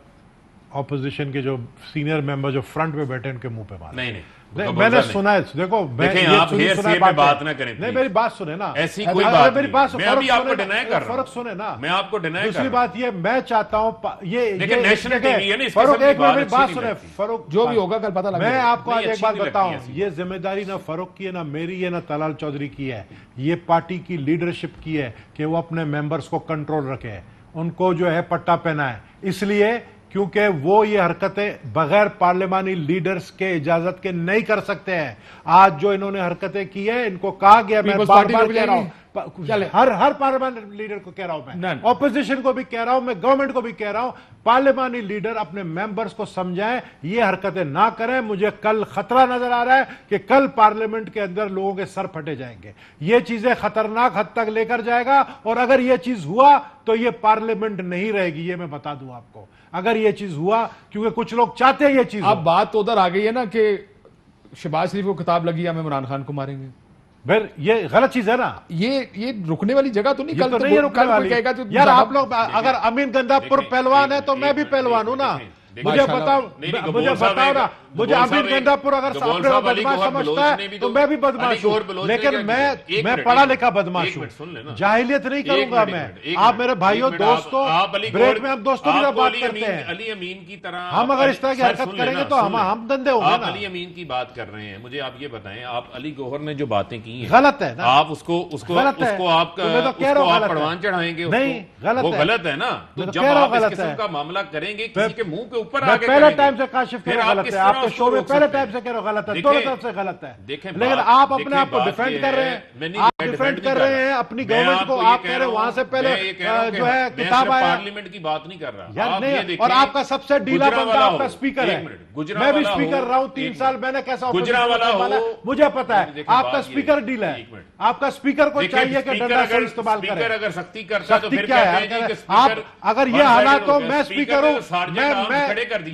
ऑपोजिशन के जो सीनियर मेंबर जो फ्रंट में बैठे उनके मुंह पे मारे। नहीं नहीं, मैंने सुना है। देखो मैं देखें, ये आप सुनी हेयर सुना फेयर बात पे बात है। ना करें, नहीं, प्लीज। मेरी बात सुने ना। ऐसी कोई अरे बात मेरी नहीं। बात सुनो, मैं अभी फर्क आपको सुने डिनाई ना, कर रहा हूं। फर्क सुने ना। मैं आपको डिनाई कर दूसरी रहा हूं। बात ये मैं चाहता हूं ये देखिए, नेशनल टीवी है ना, इसके फरूक, सबकी एक मिनट मेरी बात बात अच्छी सुने। नहीं लगती। फरूक, जो भी होगा कल पता लगेगा। मैं आपको आज नहीं, एक अच्छी बात नहीं बताऊं, लगती ऐसी ये जिम्मेदारी ना फरूक की है, ना मेरी है, ना तलाल चौधरी की है, ये पार्टी की लीडरशिप की है कि वो अपने मेंबर्स को कंट्रोल रखे, उनको जो है पट्टा पहना है। इसलिए क्योंकि वो ये हरकतें बगैर पार्लियामानी लीडर्स के इजाजत के नहीं कर सकते हैं। आज जो इन्होंने हरकतें की है, इनको कहा गया, मैं People's बार Party बार को कह रहा चले। हूं, हर पार्लियामेंट लीडर को कह रहा हूं, मैं None. ऑपोजिशन को भी कह रहा हूं, मैं गवर्नमेंट को भी कह रहा हूं, पार्लियामानी लीडर अपने मेंबर्स को समझाएं, ये हरकतें ना करें। मुझे कल खतरा नजर आ रहा है कि कल पार्लियामेंट के अंदर लोगों के सर फटे जाएंगे। ये चीजें खतरनाक हद तक लेकर जाएगा, और अगर ये चीज हुआ तो ये पार्लियामेंट नहीं रहेगी, ये मैं बता दूं आपको। अगर ये चीज हुआ, क्योंकि कुछ लोग चाहते हैं ये चीज अब बात तो उधर आ गई है ना कि शहबाज शरीफ को किताब लगी, हम इमरान खान को मारेंगे। फिर ये गलत चीज है ना। ये रुकने वाली जगह तो नहीं। ये कल तो नहीं है रुकने कल कोई वाली। कहेगा तो यार आप लोग, अगर अमीन गंदापुर पहलवान है तो मैं भी पहलवान हूं ना। मुझे बताओ, मुझे बताओ ना, मुझे अमीन गंदापुर अगर अपने को बदमाश समझता है तो मैं भी बदमाश हूं, लेकिन मैं पढ़ा लिखा बदमाश हूं, जाहिलियत नहीं करूंगा मैं। आप मेरे भाइयों दोस्तों, ब्रेक में हम दोस्तों की तरह बात करते हैं। अली अमीन की तरह हम अगर इस तरह की हरकत करेंगे तो हम धंधे होंगे आप ना। अली अमीन की बात कर रहे हैं, मुझे आप ये बताएं, आप अली गौहर ने जो बातें की हैं, गलत है ना। आप उसको गलत है। आप तो मैं तो कह रहा हूं आप गलत है। परवान चढ़ाएंगे? नहीं, गलत वो है। गलत है ना। तो मैं तो जब कह रहा हूं आप इस गलत किस्म है। का मामला करेंगे, किसी के मुंह के ऊपर मैं आके पहले करेंगे, टाइम से काशिफ कह फिर रहा आप गलत किस है। तरह आप आपके शो में पहले टाइप से कह रहे हो गलत है, दोनों तरफ से गलत है। लेकिन आप अपने आप को डिफेंड कर रहे हैं, आप डिफेंड कर रहे हैं अपनी गवर्नमेंट को। आप कह रहे हैं वहां से पहले जो है किताब आया, पार्लियामेंट की बात नहीं कर रहा यार नहीं। और आपका सबसे ढीला बंदा आपका स्पीकर है। मैं भी स्पीकर रहा हूं 3 साल, मैंने कैसा मुझे पता है। आपका स्पीकर ढीला है, आपका स्पीकर को चाहिए कि डंडा से इस्तेमाल करें। अगर सख्ती करता तो फिर क्या है? आप अगर ये हालात हो, मैं स्पीकर हूं,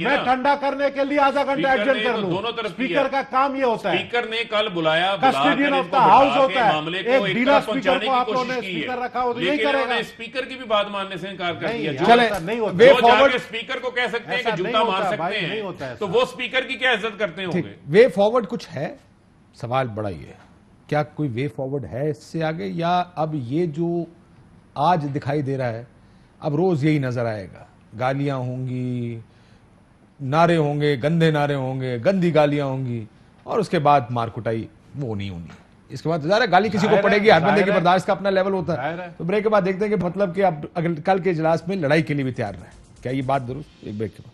मैं ठंडा करने के लिए आधा घंटा एडजस्ट कर लूं। दोनों तरफ स्पीकर का काम ये होता है। स्पीकर ने कल बुलाया, कस्टोडियन ऑफ द हाउस होता है। मामले को एक ढीला स्पीकर को आप लोगों ने स्पीकर रखा हो तो यही करेगा। स्पीकर की भी बात मानने से इनकार कर दिया। चले नहीं होता, वे फॉरवर्ड स्पीकर को कह सकते हैं कि जूता मार सकते हैं, तो वो स्पीकर की क्या इज्जत करते होंगे? वे फॉरवर्ड कुछ है? सवाल बड़ा ही है, क्या कोई वे फॉरवर्ड है इससे आगे, या अब ये जो आज दिखाई दे रहा है अब रोज यही नजर आएगा? गालियां होंगी, नारे होंगे, गंदे नारे होंगे, गंदी गालियां होंगी, और उसके बाद मार कुटाई वो नहीं होनी। इसके बाद ज़्यादा गाली किसी को पड़ेगी, हर बंदे की बर्दाश्त का अपना लेवल होता है। तो ब्रेक के बाद देखते हैं कि मतलब कि अब अगर कल के इजलास में लड़ाई के लिए भी तैयार रहे। क्या ये बात दुरुस्त? एक ब्रेक के बाद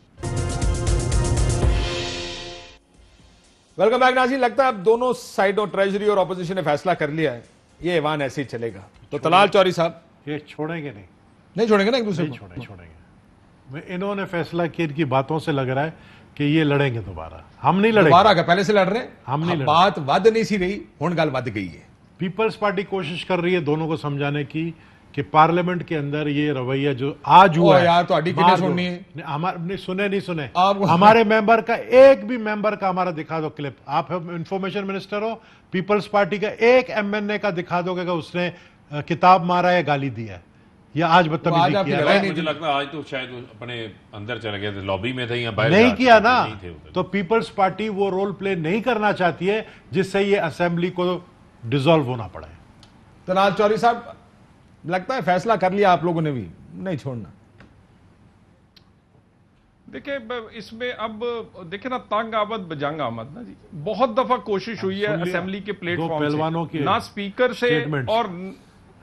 वेलकम बैक नाज़रीन। लगता है अब दोनों साइडों, ट्रेजरी और ऑपोजिशन ने फैसला कर लिया है, ये ऐवान ऐसे ही चलेगा। तो तलाल चौधरी साहब ये छोड़ेंगे नहीं छोड़ेंगे ना एक दूसरे को? छोड़ेंगे। इन्होंने फैसला किया, इनकी बातों से लग रहा है कि ये लड़ेंगे दोबारा। हम नहीं लड़ेंगे दोबारा, पहले से लड़ रहे हैं हम नहीं लड़ेंगे। बात वध नहीं सी रही, हुण गल वध गई है। पीपल्स पार्टी कोशिश कर रही है दोनों को समझाने की कि पार्लियामेंट के अंदर ये रवैया जो आज हुआ है, यार तो अड़ी कितने सुननी है? हमारे नहीं सुने हमारे मेंबर का, एक भी मेंबर का हमारा दिखा दो क्लिप। आप इंफॉर्मेशन मिनिस्टर हो, पीपल्स पार्टी का एक एमएनए का दिखा दोगे कि उसने किताब मारा है, गाली दी है, या आज बदतमीजी किया? मुझे लगता है आज तो शायद अपने अंदर चले गए थे, लॉबी में थे या बाहर नहीं किया ना। तो पीपल्स पार्टी वो रोल प्ले नहीं करना चाहती है जिससे ये असेंबली को डिसॉल्व होना पड़े। तलाल चौधरी साहब लगता है फैसला कर लिया आप लोगों ने भी, नहीं छोड़ना। देखिए इसमें अब देखिए ना, तंग आमद बजंग आमद ना जी। बहुत दफा कोशिश हुई है असेंबली के प्लेटफॉर्म से, ना स्पीकर से और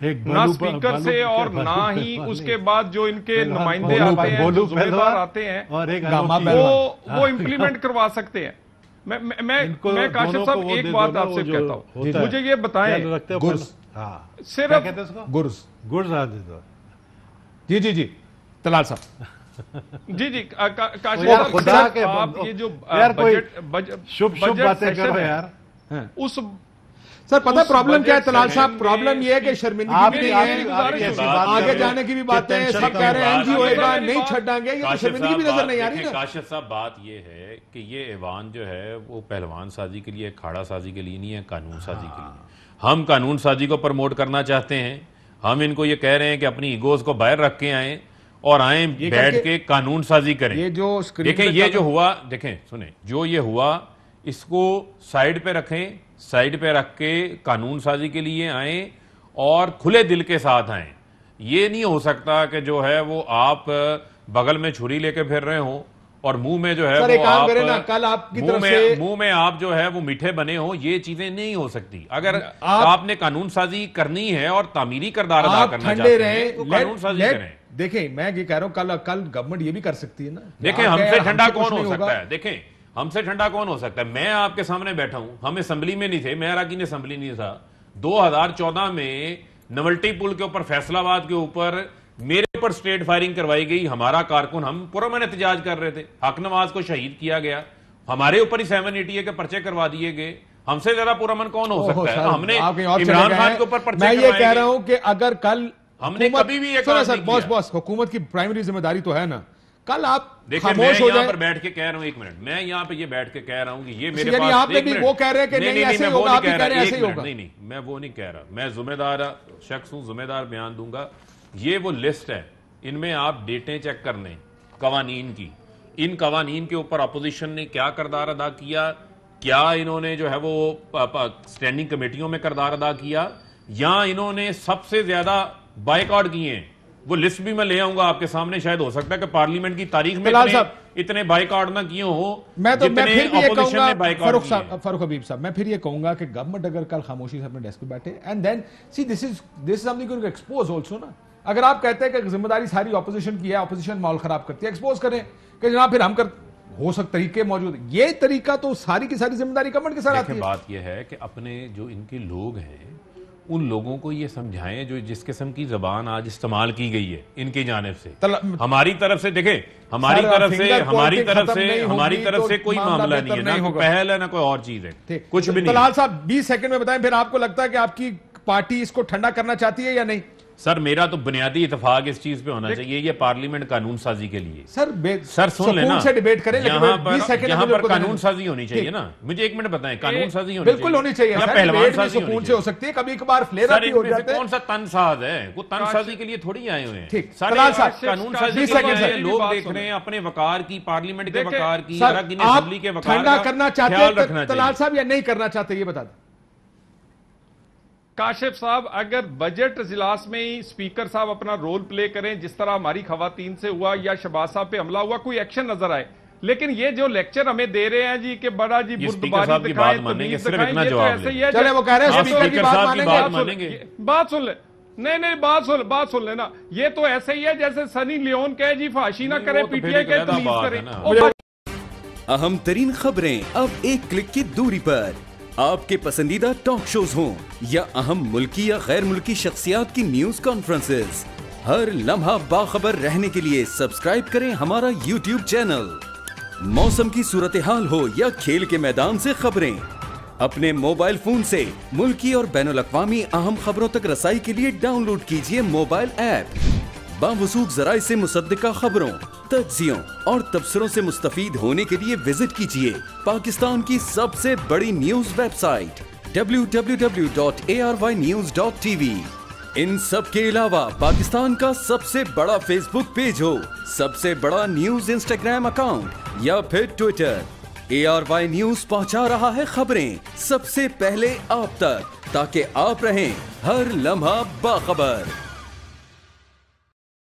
ना स्पीकर से और ना ही उसके बाद जो इनके नुमाइंदे आते हैं, जो जिम्मेदार आते हैं, वो इम्प्लीमेंट करवा सकते हैं। मैं काशिफ साहब एक बात आपसे कहता हूँ, मुझे ये बताएं, सिर्फ जी तलाल साहब जी काशिफ साहब, आप ये जो बजट शुभ बातें कर रहे हैं यार, उस सर पता है प्रॉब्लम क्या है तलाल साहब? प्रॉब्लम यह है कि शर्मिंदगी भी नहीं है, आगे जाने की भी बातें हैं, सब कह रहे हैं एनजी होएगा, नहीं छड़ांगे, ये तो शर्मिंदगी भी नजर नहीं आ रही ना। काशिफ साहब बात ये है कि ये ऐवान जो है वो पहलवान साजी के लिए, अखाड़ा साजी के लिए नहीं है, कानून साजी के लिए। हम कानून साजी को प्रमोट करना चाहते हैं। हम इनको ये कह रहे हैं कि अपनी ईगोज को बाहर रख के आए और आए बैठ के कानून साजी करें। ये जो देखें, ये जो हुआ, देखें सुने, जो ये हुआ इसको साइड पे रखें, साइड पे रख के कानून साजी के लिए आए और खुले दिल के साथ आए। ये नहीं हो सकता कि जो है वो आप बगल में छुरी लेके फिर रहे हो और मुंह में जो है वो आप कल आपकी तरफ से मुंह में आप जो है वो मीठे बने हो। ये चीजें नहीं हो सकती। अगर आपने कानून साजी करनी है और तामीरी किरदार अदा करना चाहते हैं तो कानून साजी करें। देखें मैं ये कह रहा हूं, कल गवर्नमेंट ये भी कर सकती है ना। देखें हमसे ठंडा कौन हो सकता है? देखें हमसे ठंडा कौन हो सकता है? मैं आपके सामने बैठा हूं, हम असेंबली में नहीं थे, मैं अराकीन असेंबली नहीं था। 2014 में नवल्टी पुल के ऊपर, फैसलाबाद के ऊपर मेरे ऊपर स्ट्रेट फायरिंग करवाई गई। हमारा कारकुन, हम पुरअमन एहतजाज कर रहे थे, हक नवाज को शहीद किया गया, हमारे ऊपर ही 780 के पर्चे करवा दिए गए। हमसे ज्यादा पुरअमन कौन हो सकता है? हमने इमरान खान के ऊपर पर्चे मैं ये कह रहा हूं कि अगर कल हमने कभी भी बॉस हुकूमत की प्राइमरी जिम्मेदारी तो है ना, कल आप खामोश हो जाए। पर बैठ के कह रहा हूं, एक मिनट, मैं यहाँ पे ये बैठ के कह रहा हूं कि ये मेरे पास, आप भी वो कह रहे हैं कि नहीं ऐसे होगा, आप भी कह रहे हैं ऐसे होगा। नहीं, मैं वो नहीं कह रहा। मैं जिम्मेदार शख्स हूं, जिम्मेदार बयान दूंगा। ये वो लिस्ट है, इनमें आप डेटें चेक कर लें कवानीन की। इन कवानीन के ऊपर अपोजिशन ने क्या किरदार अदा किया, क्या इन्होंने जो है वो स्टैंडिंग कमेटियों में किरदार अदा किया, या इन्होंने सबसे ज्यादा बायकॉट किए हैं। वो लिस्ट भी मैं ले आऊंगा आपके सामने। शायद हो सकता है कि पार्लियामेंट की तारीख में इतने बायकॉट ना किए हो। मैं फिर भी ये कहूंगा फारूक हबीब साहब, मैं फिर ये कहूंगा कि गवर्नमेंट अगर कल खामोशी से अपने डेस्क पे बैठे and then see this is something to expose also ना। अगर आप कहते हैं कि जिम्मेदारी सारी ऑपोजिशन की है, ऑपोजिशन माहौल खराब करती है, एक्सपोज करें कि जनाब फिर हम कर हो सकते तरीके मौजूद हैं। ये तरीका तो सारी की सारी जिम्मेदारी गवर्नमेंट के साथ आती देखिए, है। बात यह है कि अपने जो इनके लोग हैं उन लोगों को ये समझाएं जो जिस किस्म की जबान आज इस्तेमाल की गई है इनकी जानिब से, हमारी तरफ से। देखें, हमारी तरफ से कोई मामला नहीं है, ना कोई पहल है ना कोई और चीज है, कुछ भी नहीं। तलाल साहब 20 सेकंड में बताएं, फिर आपको लगता है कि आपकी पार्टी इसको ठंडा करना चाहती है या नहीं? सर, मेरा तो बुनियादी इत्तेफाक इस चीज पे होना चाहिए, ये पार्लियामेंट कानून साजी के लिए। सर सुन लेना, से डिबेट करें, यहाँ पर कानून साजी होनी चाहिए ना। मुझे 1 मिनट बताएं, कानून साजी बिल्कुल होनी चाहिए, पहलवान साजी सुकून से हो सकती है, कभी कभार फ्लेयर अप भी हो जाता है। कौन सा तनसाज है? वो तनसाजी के लिए थोड़ी आए हुए हैं। ठीक, कानून साजी के लिए लोग देख रहे हैं अपने वकार की, पार्लियामेंट के वकार की, असेंबली के वकार ठंडा करना चाहते हैं तलाल साहब या नहीं करना चाहते, ये बता दें। काशिफ साहब, अगर बजट इजलास में ही स्पीकर साहब अपना रोल प्ले करें, जिस तरह हमारी खवातीन से हुआ या शहबाज साहब पे हमला हुआ, कोई एक्शन नजर आए। लेकिन ये जो लेक्चर हमें दे रहे हैं जी कि बड़ा जी बुर्दबारी दिखाएं, तमीज दिखाएं, ये तो ऐसे ही है। चले, वो कह रहे हैं स्पीकर की बात मानेंगे। बात सुन ले, नहीं बात सुन लेना। ये तो ऐसे ही है जैसे सनी लियोन कहे जी फांसी ना करे, पीटीआई के तमीज करें। अहम तरीन खबरें अब एक क्लिक की दूरी पर। आपके पसंदीदा टॉक शोज हों या अहम मुल्की या गैर मुल्की शख्सियात की न्यूज कॉन्फ्रेंसेस, हर लम्हा बाखबर रहने के लिए सब्सक्राइब करें हमारा YouTube चैनल। मौसम की सूरत हाल हो या खेल के मैदान से खबरें, अपने मोबाइल फोन से मुल्की और बैनुल-अक़वामी अहम खबरों तक रसाई के लिए डाउनलोड कीजिए मोबाइल ऐप। बावसूख ज़राए से मुसद्दिका खबरों, तज्ज़ियों और तबसरों से मुस्तफीद होने के लिए विजिट कीजिए पाकिस्तान की सबसे बड़ी न्यूज वेबसाइट www.arYnews.tv। इन सब के अलावा पाकिस्तान का सबसे बड़ा फेसबुक पेज हो, सबसे बड़ा न्यूज इंस्टाग्राम अकाउंट या फिर ट्विटर, ARY न्यूज पहुंचा रहा है खबरें सबसे पहले आप तक, ताकि आप रहें हर लम्हा बाखबर।